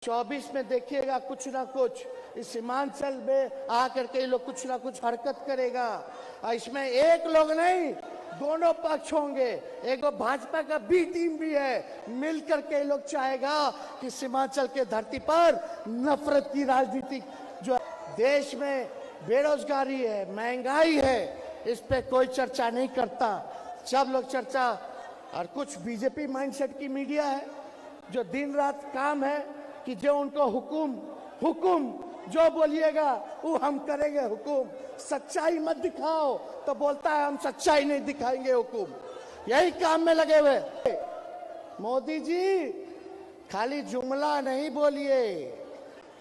24 में देखिएगा कुछ ना कुछ इस सीमांचल में आकर के लोग कुछ ना कुछ हरकत करेगा। इसमें एक लोग नहीं, दोनों पक्ष होंगे। एक भाजपा का बी टीम भी है, मिलकर के लोग चाहेगा कि सीमांचल के धरती पर नफरत की राजनीति जो देश में बेरोजगारी है, महंगाई है, इस पे कोई चर्चा नहीं करता। सब लोग चर्चा, और कुछ बीजेपी माइंडसेट की मीडिया है जो दिन रात काम है कि जो उनको हुकुम जो बोलिएगा वो हम करेंगे। हुकुम सच्चाई मत दिखाओ तो बोलता है हम सच्चाई नहीं दिखाएंगे, हुकुम। यही काम में लगे हुए। मोदी जी खाली जुमला नहीं बोलिए,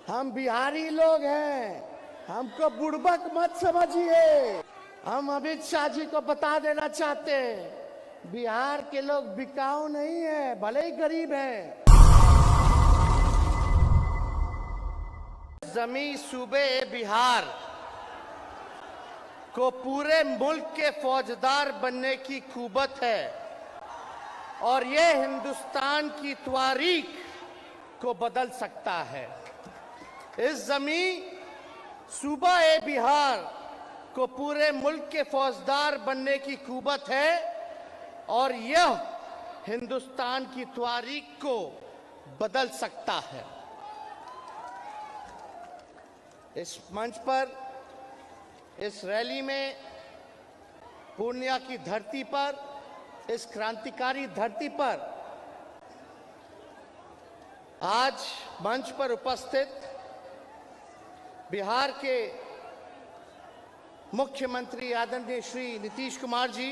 हम बिहारी लोग हैं, हमको बुड़बक मत समझिए। हम अमित शाह जी को बता देना चाहते हैं, बिहार के लोग बिकाऊ नहीं है, भले ही गरीब हैं। जमी सूबे बिहार को पूरे मुल्क के फौजदार बनने की कुवत है और ये हिंदुस्तान की तारीख को बदल सकता है। इस जमी सूबा ए बिहार को पूरे मुल्क के फौजदार बनने की कुवत है और यह हिंदुस्तान की तारीख को बदल सकता है। इस मंच पर, इस रैली में, पूर्णिया की धरती पर, इस क्रांतिकारी धरती पर आज मंच पर उपस्थित बिहार के मुख्यमंत्री आदरणीय श्री नीतीश कुमार जी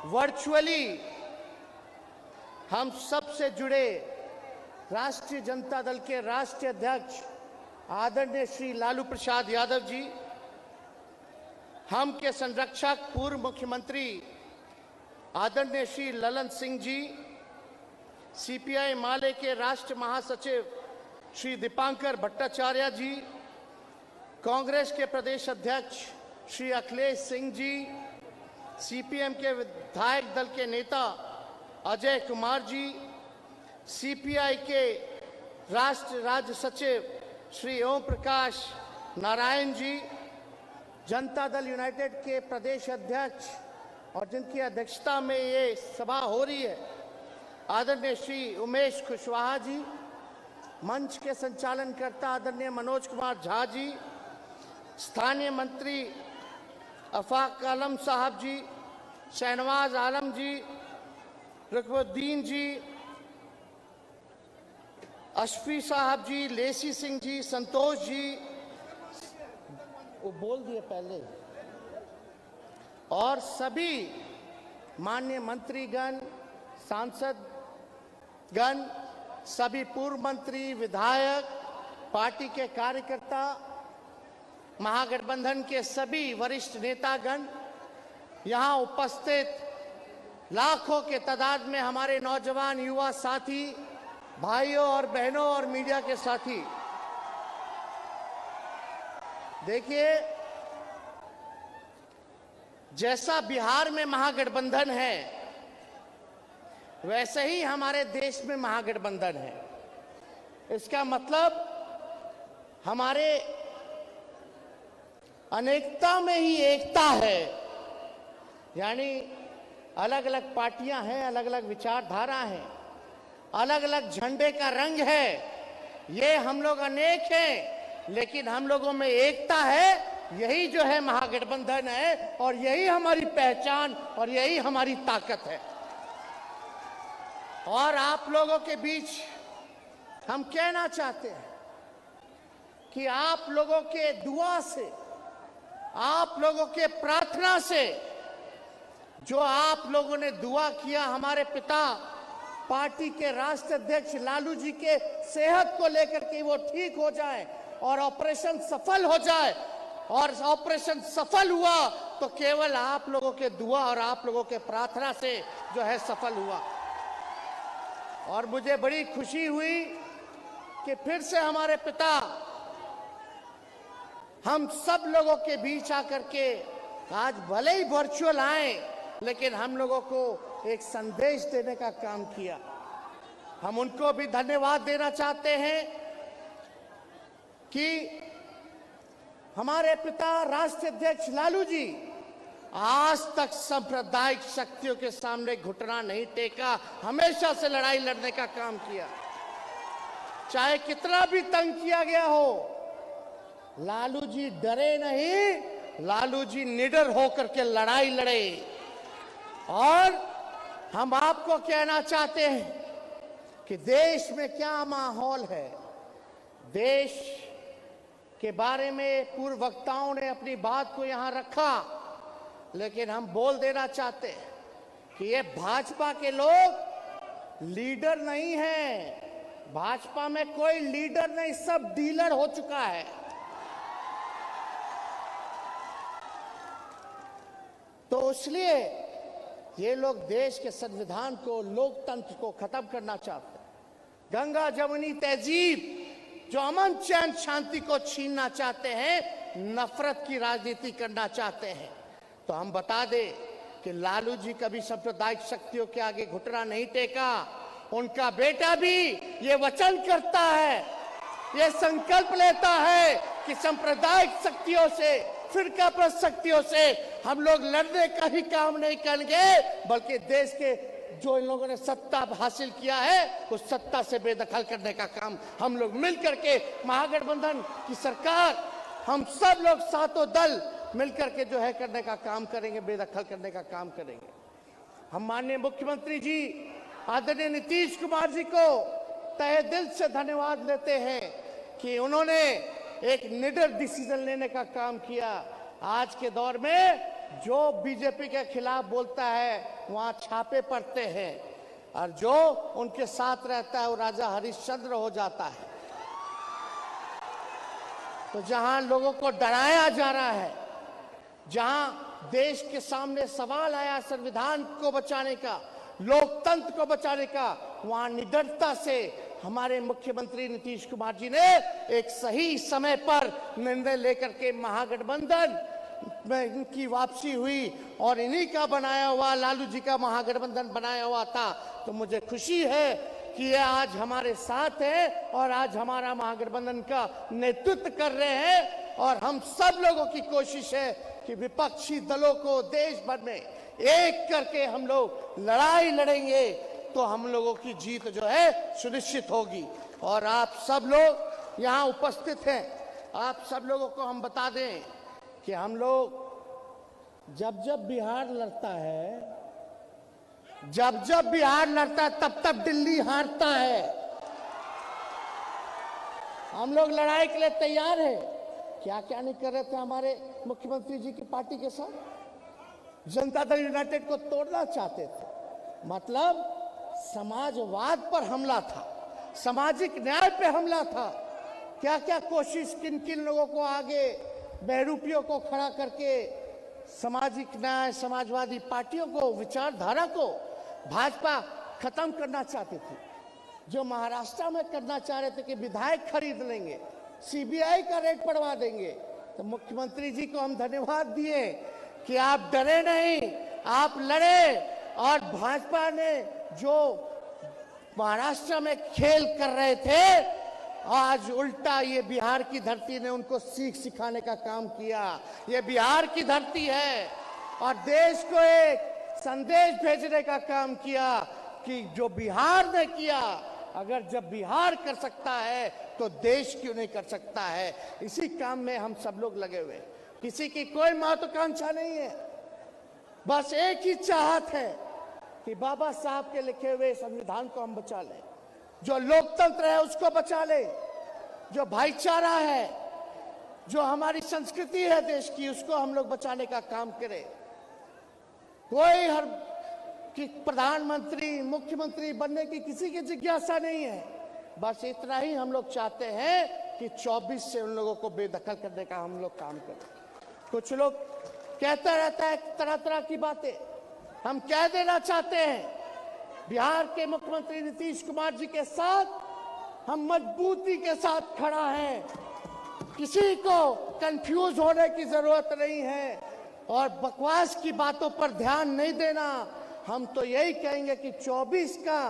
वर्चुअली हम सबसे जुड़े राष्ट्रीय जनता दल के राष्ट्रीय अध्यक्ष आदरणीय श्री लालू प्रसाद यादव जी, हम के संरक्षक पूर्व मुख्यमंत्री आदरणीय श्री ललन सिंह जी, सीपीआई माले के राष्ट्रीय महासचिव श्री दीपांकर भट्टाचार्य जी, कांग्रेस के प्रदेश अध्यक्ष श्री अखिलेश सिंह जी, सीपीएम के विधायक दल के नेता अजय कुमार जी, सीपीआई के राष्ट्रीय राज्य सचिव श्री ओम प्रकाश नारायण जी, जनता दल यूनाइटेड के प्रदेश अध्यक्ष और जिनकी अध्यक्षता में ये सभा हो रही है आदरणीय श्री उमेश कुशवाहा जी, मंच के संचालनकर्ता आदरणीय मनोज कुमार झा जी, स्थानीय मंत्री अफाक आलम साहब जी, शहनवाज आलम जी, रुकनुद्दीन जी, अशफी साहब जी, लेसी सिंह जी, संतोष जी, वो बोल दिए पहले, और सभी माननीय मंत्रीगण, सांसदगण, सभी पूर्व मंत्री, विधायक, पार्टी के कार्यकर्ता, महागठबंधन के सभी वरिष्ठ नेतागण, यहाँ उपस्थित लाखों के तादाद में हमारे नौजवान युवा साथी, भाइयों और बहनों और मीडिया के साथी, देखिए जैसा बिहार में महागठबंधन है वैसे ही हमारे देश में महागठबंधन है। इसका मतलब हमारे अनेकता में ही एकता है, यानी अलग अलग पार्टियां हैं, अलग अलग विचारधारा हैं, अलग अलग झंडे का रंग है, ये हम लोग अनेक हैं लेकिन हम लोगों में एकता है। यही जो है महागठबंधन है और यही हमारी पहचान और यही हमारी ताकत है। और आप लोगों के बीच हम कहना चाहते हैं कि आप लोगों के दुआ से, आप लोगों के प्रार्थना से, जो आप लोगों ने दुआ किया हमारे पिता पार्टी के राष्ट्रीय अध्यक्ष लालू जी के सेहत को लेकर के वो ठीक हो जाए और ऑपरेशन सफल हो जाए, और ऑपरेशन सफल हुआ तो केवल आप लोगों के दुआ और आप लोगों के प्रार्थना से जो है सफल हुआ। और मुझे बड़ी खुशी हुई कि फिर से हमारे पिता हम सब लोगों के बीच आकर के आज भले ही वर्चुअल आए लेकिन हम लोगों को एक संदेश देने का काम किया। हम उनको भी धन्यवाद देना चाहते हैं कि हमारे पिता राष्ट्रीय अध्यक्ष लालू जी आज तक सांप्रदायिक शक्तियों के सामने घुटना नहीं टेका, हमेशा से लड़ाई लड़ने का काम किया। चाहे कितना भी तंग किया गया हो, लालू जी डरे नहीं, लालू जी निडर होकर के लड़ाई लड़े। और हम आपको कहना चाहते हैं कि देश में क्या माहौल है। देश के बारे में पूर्व वक्ताओं ने अपनी बात को यहां रखा, लेकिन हम बोल देना चाहते हैं कि ये भाजपा के लोग लीडर नहीं हैं। भाजपा में कोई लीडर नहीं, सब डीलर हो चुका है। तो इसलिए ये लोग देश के संविधान को, लोकतंत्र को खत्म करना चाहते हैं। गंगा जमुनी तहजीब, जो अमन चैन शांति को छीनना चाहते हैं, नफरत की राजनीति करना चाहते हैं। तो हम बता दें कि लालू जी कभी सांप्रदायिक शक्तियों के आगे घुटना नहीं टेका। उनका बेटा भी ये वचन करता है, ये संकल्प लेता है कि सांप्रदायिक शक्तियों से, फिरकापरस्त शक्तियों से हम लोग लड़ने का ही काम नहीं करेंगे, बल्कि देश के जो इन लोगों ने सत्ता हासिल किया है उस सत्ता से बेदखल करने का काम हम लोग मिलकर के, महागठबंधन की सरकार, हम सब लोग सातों दल मिलकर के जो है करने का काम करेंगे, बेदखल करने का काम करेंगे। हम माननीय मुख्यमंत्री जी आदरणीय नीतीश कुमार जी को तहे दिल से धन्यवाद देते हैं कि उन्होंने एक निडर डिसीजन लेने का काम किया। आज के दौर में जो बीजेपी के खिलाफ बोलता है वहां छापे पड़ते हैं, और जो उनके साथ रहता है वो राजा हरिश्चंद्र हो जाता है। तो जहां लोगों को डराया जा रहा है, जहां देश के सामने सवाल आया संविधान को बचाने का, लोकतंत्र को बचाने का, वहां निडरता से हमारे मुख्यमंत्री नीतीश कुमार जी ने एक सही समय पर निर्णय लेकर के महागठबंधन में इनकी वापसी हुई और इन्हीं का बनाया हुआ, लालू जी का महागठबंधन बनाया हुआ था। तो मुझे खुशी है कि ये आज हमारे साथ है और आज हमारा महागठबंधन का नेतृत्व कर रहे हैं। और हम सब लोगों की कोशिश है कि विपक्षी दलों को देश भर में एक करके हम लोग लड़ाई लड़ेंगे, तो हम लोगों की जीत जो है सुनिश्चित होगी। और आप सब लोग यहाँ उपस्थित हैं, आप सब लोगों को हम बता दें कि हम लोग जब जब बिहार लड़ता है, तब तब दिल्ली हारता है। हम लोग लड़ाई के लिए तैयार हैं। क्या क्या नहीं कर रहे थे हमारे मुख्यमंत्री जी की पार्टी के साथ। जनता दल यूनाइटेड को तोड़ना चाहते थे, मतलब समाजवाद पर हमला था, सामाजिक न्याय पे हमला था। क्या क्या कोशिश किन किन लोगों को आगे बहरूपियों को खड़ा करके सामाजिक न्याय, समाजवादी पार्टियों को, विचारधारा को भाजपा खत्म करना चाहती थी। जो महाराष्ट्र में करना चाह रहे थे कि विधायक खरीद लेंगे, सीबीआई का रेट पड़वा देंगे। तो मुख्यमंत्री जी को हम धन्यवाद दिए कि आप डरे नहीं, आप लड़े। और भाजपा ने जो महाराष्ट्र में खेल कर रहे थे, आज उल्टा ये बिहार की धरती ने उनको सीख सिखाने का काम किया। ये बिहार की धरती है और देश को एक संदेश भेजने का काम किया कि जो बिहार ने किया, अगर जब बिहार कर सकता है तो देश क्यों नहीं कर सकता है। इसी काम में हम सब लोग लगे हुए, किसी की कोई महत्वाकांक्षा नहीं है, बस एक ही चाहत है कि बाबा साहब के लिखे हुए संविधान को हम बचा लें, जो लोकतंत्र है उसको बचा ले, जो भाईचारा है, जो हमारी संस्कृति है देश की, उसको हम लोग बचाने का काम करें। कोई हर कि प्रधानमंत्री, मुख्यमंत्री बनने की किसी की जिज्ञासा नहीं है। बस इतना ही हम लोग चाहते हैं कि 24 से उन लोगों को बेदखल करने का हम लोग काम करें। कुछ लोग कहता रहता है तरह तरह की बातें, हम कह देना चाहते हैं बिहार के मुख्यमंत्री नीतीश कुमार जी के साथ हम मजबूती के साथ खड़ा हैं। किसी को कंफ्यूज होने की जरूरत नहीं है और बकवास की बातों पर ध्यान नहीं देना। हम तो यही कहेंगे कि 24 का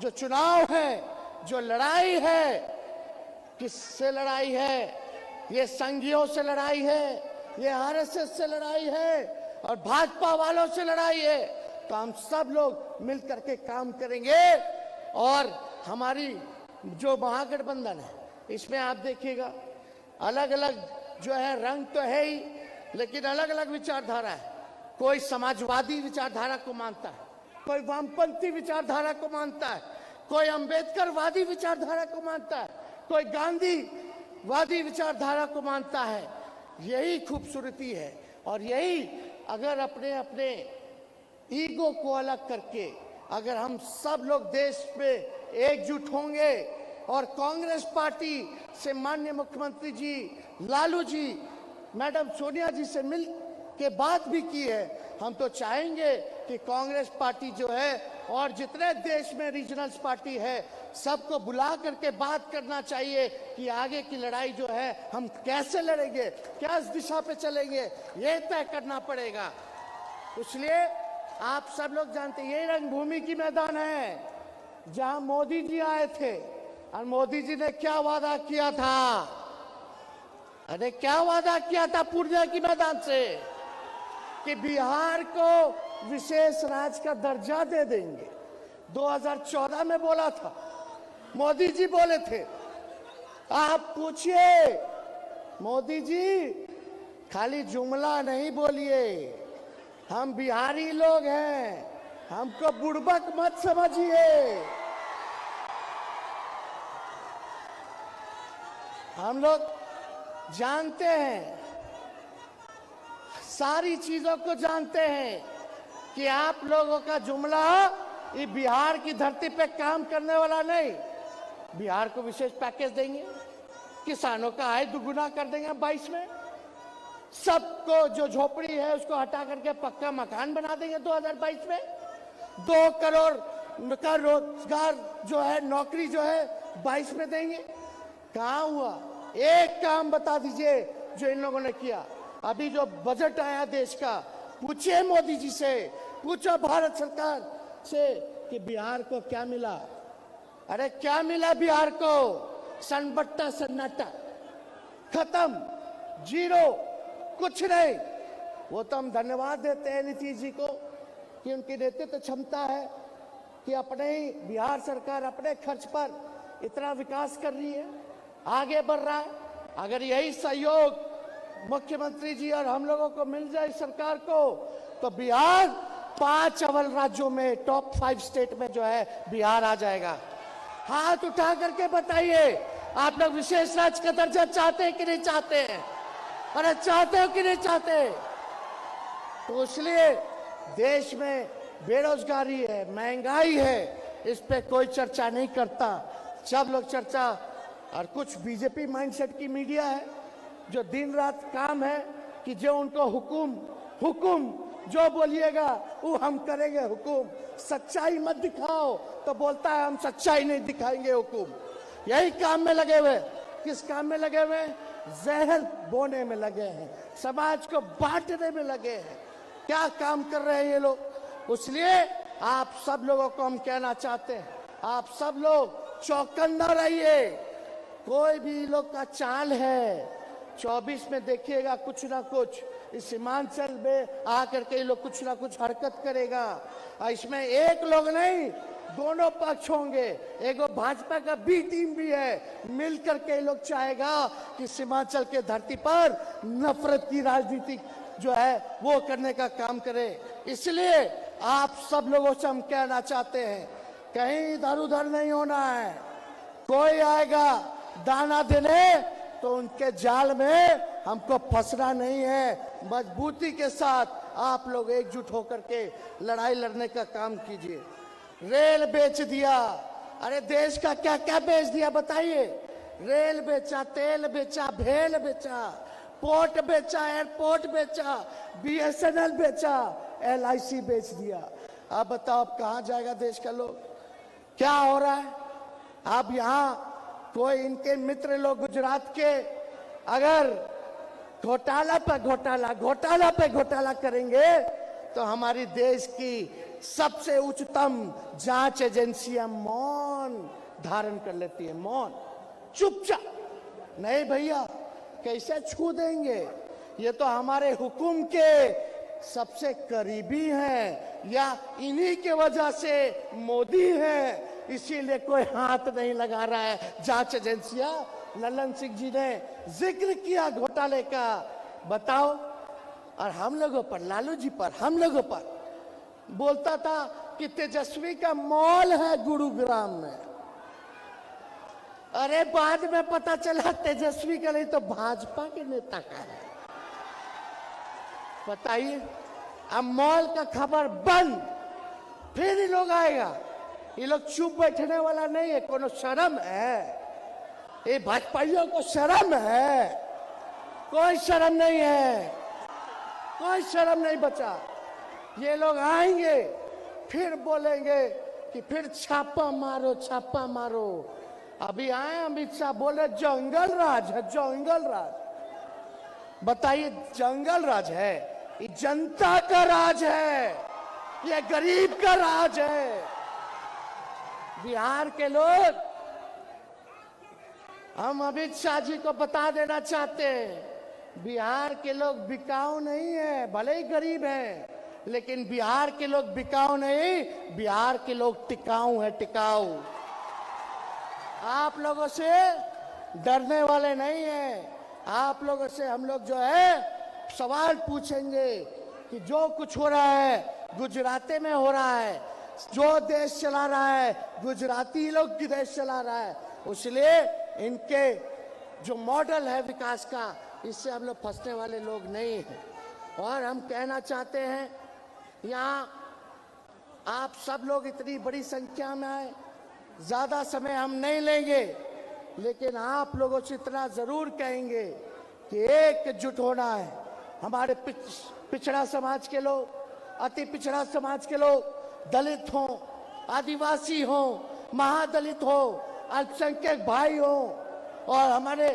जो चुनाव है, जो लड़ाई है, किससे लड़ाई है? ये संघियों से लड़ाई है, ये आरएसएस से लड़ाई है और भाजपा वालों से लड़ाई है। तो हम सब लोग मिलकर के काम करेंगे और हमारी जो महागठबंधन है इसमें आप देखिएगा अलग अलग जो है रंग तो है ही, लेकिन अलग अलग विचारधारा है। कोई समाजवादी विचारधारा को मानता है, कोई वामपंथी विचारधारा को मानता है, कोई अंबेडकरवादी विचारधारा को मानता है, कोई गांधीवादी विचारधारा को मानता है। यही खूबसूरती है और यही अगर अपने अपने ईगो को अलग करके अगर हम सब लोग देश में एकजुट होंगे और कांग्रेस पार्टी से माननीय मुख्यमंत्री जी, लालू जी, मैडम सोनिया जी से मिल के बात भी की है, हम तो चाहेंगे कि कांग्रेस पार्टी जो है और जितने देश में रीजनल पार्टी है सबको बुला करके बात करना चाहिए कि आगे की लड़ाई जो है हम कैसे लड़ेंगे, क्या इस दिशा पे चलेंगे, ये तय करना पड़ेगा। इसलिए आप सब लोग जानते हैं ये रंगभूमि की मैदान है जहां मोदी जी आए थे और मोदी जी ने क्या वादा किया था? अरे क्या वादा किया था पूर्णिया की मैदान से कि बिहार को विशेष राज्य का दर्जा दे देंगे। 2014 में बोला था, मोदी जी बोले थे। आप पूछिए मोदी जी, खाली जुमला नहीं बोलिए, हम बिहारी लोग हैं, हमको बुड़बक मत समझिए। हम लोग जानते हैं, सारी चीजों को जानते हैं कि आप लोगों का जुमला ये बिहार की धरती पे काम करने वाला नहीं। बिहार को विशेष पैकेज देंगे, किसानों का आय दुगुना कर देंगे 22 में, सबको जो झोपड़ी है उसको हटा करके पक्का मकान बना देंगे 2022 में, 2 करोड़ का रोजगार जो है, नौकरी जो है 22 में देंगे। कहाँ हुआ? एक काम बता दीजिए जो इन लोगों ने किया। अभी जो बजट आया देश का, पूछिए मोदी जी से, पूछो भारत सरकार से कि बिहार को क्या मिला। अरे क्या मिला बिहार को? सन्नाटा सन्नाटा, खत्म, जीरो, कुछ नहीं। वो तो हम धन्यवाद देते हैं नीतीश जी को कि उनकी नेतृत्व क्षमता है कि अपने ही बिहार सरकार अपने खर्च पर इतना विकास कर रही है, आगे बढ़ रहा है। अगर यही सहयोग मुख्यमंत्री जी और हम लोगों को मिल जाए सरकार को, तो बिहार 5 अव्वल राज्यों में टॉप 5 स्टेट में जो है बिहार आ जाएगा। हाथ उठा करके बताइए, आप लोग विशेष राज्य का दर्जा चाहते हैं कि नहीं चाहते हैं? अरे चाहते हो कि नहीं चाहते? तो इसलिए देश में बेरोजगारी है, महंगाई है, इस पे कोई चर्चा नहीं करता। सब लोग चर्चा, और कुछ बीजेपी माइंडसेट की मीडिया है जो दिन रात काम है कि जो उनको हुकुम जो बोलिएगा वो हम करेंगे हुकुम, सच्चाई मत दिखाओ तो बोलता है हम सच्चाई नहीं दिखाएंगे हुकुम। यही काम में लगे हुए। किस काम में लगे हुए? जहर बोने में लगे हैं, समाज को बांटने में लगे हैं। क्या काम कर रहे हैं ये लोग? इसलिए आप सब लोगों को हम कहना चाहते हैं, आप सब लोग चौकन्ना रहिए। कोई भी लोग का चाल है 24 में देखिएगा कुछ ना कुछ इस सीमांचल में आकर के लोग कुछ ना कुछ हरकत करेगा। इसमें एक लोग नहीं, दोनों पक्ष होंगे। एक भाजपा का बी टीम भी है, मिलकर के लोग चाहेगा कि सीमांचल के धरती पर नफरत की राजनीति जो है वो करने का काम करे। इसलिए आप सब लोगों से हम कहना चाहते हैं, कहीं इधर उधर नहीं होना है। कोई आएगा दाना देने तो उनके जाल में हमको फंसना नहीं है। मजबूती के साथ आप लोग एकजुट होकर के लड़ाई लड़ने का काम कीजिए। रेल बेच दिया, अरे देश का क्या क्या बेच दिया बताइए? रेल बेचा, तेल बेचा, भेल बेचा, पोर्ट बेचा, एयरपोर्ट बेचा, बीएसएनएल बेचा, एलआईसी बेच दिया। अब बताओ अब कहाँ जाएगा देश का लोग? क्या हो रहा है? अब यहाँ कोई इनके मित्र लोग गुजरात के अगर घोटाला पे घोटाला करेंगे तो हमारी देश की सबसे उच्चतम जांच एजेंसियां मौन धारण कर लेती है, मौन, चुपचाप। नहीं भैया, कैसे छू देंगे? ये तो हमारे हुकुम के सबसे करीबी हैं, या इन्हीं के वजह से मोदी हैं, इसीलिए कोई हाथ नहीं लगा रहा है जांच एजेंसियां। लल्लन सिंह जी ने जिक्र किया घोटाले का, बताओ। और हम लोगों पर, लालू जी पर, हम लोगों पर बोलता था कि तेजस्वी का मॉल है गुरुग्राम में। अरे बाद में पता चला तेजस्वी का नहीं तो भाजपा के नेता का है। बताइए, अब मॉल का खबर बंद, फिर ये लोग आएगा। ये लोग चुप बैठने वाला नहीं है। कोनो शर्म है? ये भाजपाइयों को शर्म है? कोई शर्म नहीं है, कोई शर्म नहीं बचा। ये लोग आएंगे, फिर बोलेंगे कि फिर छापा मारो, छापा मारो। अभी आए अमित शाह, बोले जंगल राज है, जंगल राज। बताइए, जंगल राज है? ये जनता का राज है, ये गरीब का राज है। बिहार के लोग, हम अमित शाह जी को बता देना चाहते हैं, बिहार के लोग बिकाऊ नहीं है। भले ही गरीब हैं, लेकिन बिहार के लोग बिकाऊ नहीं, बिहार के लोग टिकाऊ है, टिकाऊ। आप लोगों से डरने वाले नहीं हैं। आप लोगों से हम लोग जो है सवाल पूछेंगे कि जो कुछ हो रहा है गुजराती में हो रहा है, जो देश चला रहा है गुजराती लोग की देश चला रहा है। इसलिए इनके जो मॉडल है विकास का, इससे हम लोग फंसने वाले लोग नहीं हैं। और हम कहना चाहते हैं, यहाँ आप सब लोग इतनी बड़ी संख्या में आए, ज्यादा समय हम नहीं लेंगे, लेकिन आप लोगों से इतना जरूर कहेंगे कि एकजुट होना है। हमारे पिछड़ा समाज के लोग, अति पिछड़ा समाज के लोग, दलित हो, आदिवासी हो, महादलित हो, अल्पसंख्यक भाई हो, और हमारे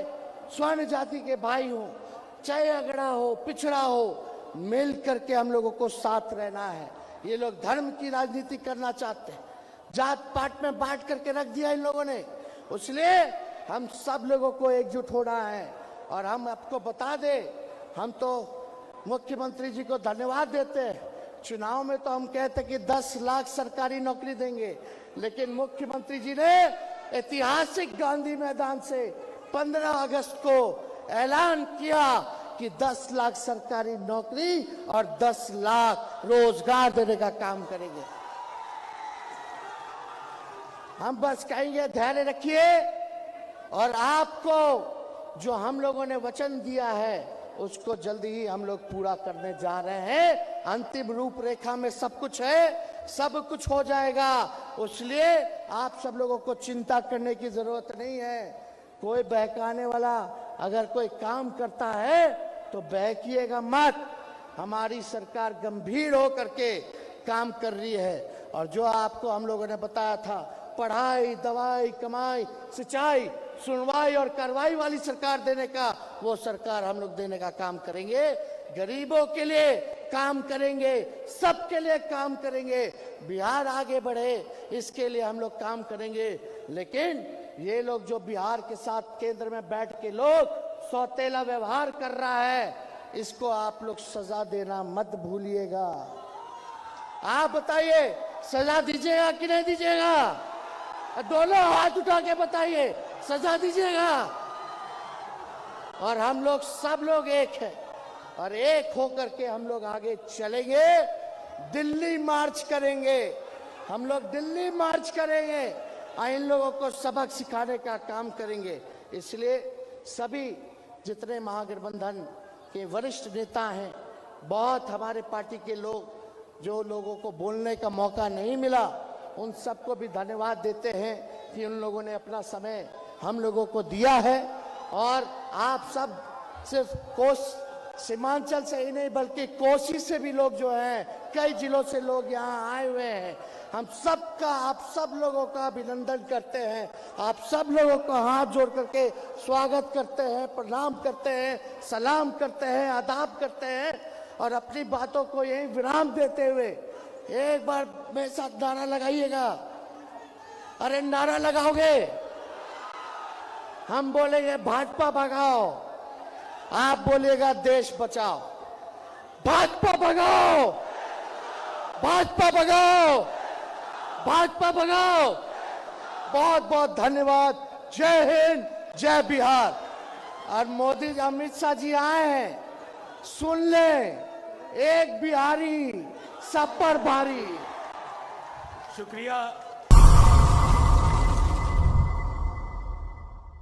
स्वर्ण जाति के भाई हो, चाहे अगड़ा हो, पिछड़ा हो, मिल करके हम लोगों को साथ रहना है। ये लोग धर्म की राजनीति करना चाहते हैं, जात पात में बांट करके रख दिया इन लोगों ने। इसलिए हम सब लोगों को एकजुट होना है। और हम आपको बता दें, हम तो मुख्यमंत्री जी को धन्यवाद देते हैं। चुनाव में तो हम कहते कि 10 लाख सरकारी नौकरी देंगे, लेकिन मुख्यमंत्री जी ने ऐतिहासिक गांधी मैदान से 15 अगस्त को ऐलान किया कि 10 लाख सरकारी नौकरी और 10 लाख रोजगार देने का काम करेंगे। हम बस कहेंगे धैर्य रखिए, और आपको जो हम लोगों ने वचन दिया है उसको जल्दी ही हम लोग पूरा करने जा रहे हैं। अंतिम रूपरेखा में सब कुछ है, सब कुछ हो जाएगा। इसलिए आप सब लोगों को चिंता करने की जरूरत नहीं है। कोई बहकाने वाला अगर कोई काम करता है तो बहकिएगा मत। हमारी सरकार गंभीर होकर के काम कर रही है। और जो आपको हम लोगों ने बताया था, पढ़ाई, दवाई, कमाई, सिंचाई, सुनवाई और कार्रवाई वाली सरकार देने का, वो सरकार हम लोग देने का काम करेंगे। गरीबों के लिए काम करेंगे, सबके लिए काम करेंगे। बिहार आगे बढ़े, इसके लिए हम लोग काम करेंगे। लेकिन ये लोग जो बिहार के साथ केंद्र में बैठ के लोग सौतेला व्यवहार कर रहा है, इसको आप लोग सजा देना मत भूलिएगा। आप बताइए, सजा दीजिएगा कि नहीं दीजिएगा? दोनों हाथ उठा के बताइए, सजा दीजिएगा? और हम लोग सब लोग एक हैं, और एक होकर के हम लोग आगे चलेंगे। दिल्ली मार्च करेंगे, हम लोग दिल्ली मार्च करेंगे, इन लोगों को सबक सिखाने का काम करेंगे। इसलिए सभी जितने महागठबंधन के वरिष्ठ नेता हैं, बहुत हमारे पार्टी के लोग, जो लोगों को बोलने का मौका नहीं मिला, उन सबको भी धन्यवाद देते हैं कि उन लोगों ने अपना समय हम लोगों को दिया है। और आप सब सिर्फ सीमांचल से ही नहीं बल्कि कोसी से भी लोग जो हैं, कई जिलों से लोग यहाँ आए हुए हैं। हम सबका, आप सब लोगों का अभिनंदन करते हैं। आप सब लोगों को हाथ जोड़ करके स्वागत करते हैं, प्रणाम करते हैं, सलाम करते हैं, आदाब करते हैं। और अपनी बातों को यही विराम देते हुए एक बार मेरे साथ नारा लगाइएगा। अरे नारा लगाओगे? हम बोलेंगे भाजपा भगाओ, आप बोलिएगा देश बचाओ। भाजपा भगाओ, भाजपा भगाओ, भाजपा भगाओ। बहुत बहुत धन्यवाद। जय हिंद, जय बिहार। और मोदी अमित शाह जी आए हैं, सुन ले, एक बिहारी सब पर भारी। शुक्रिया।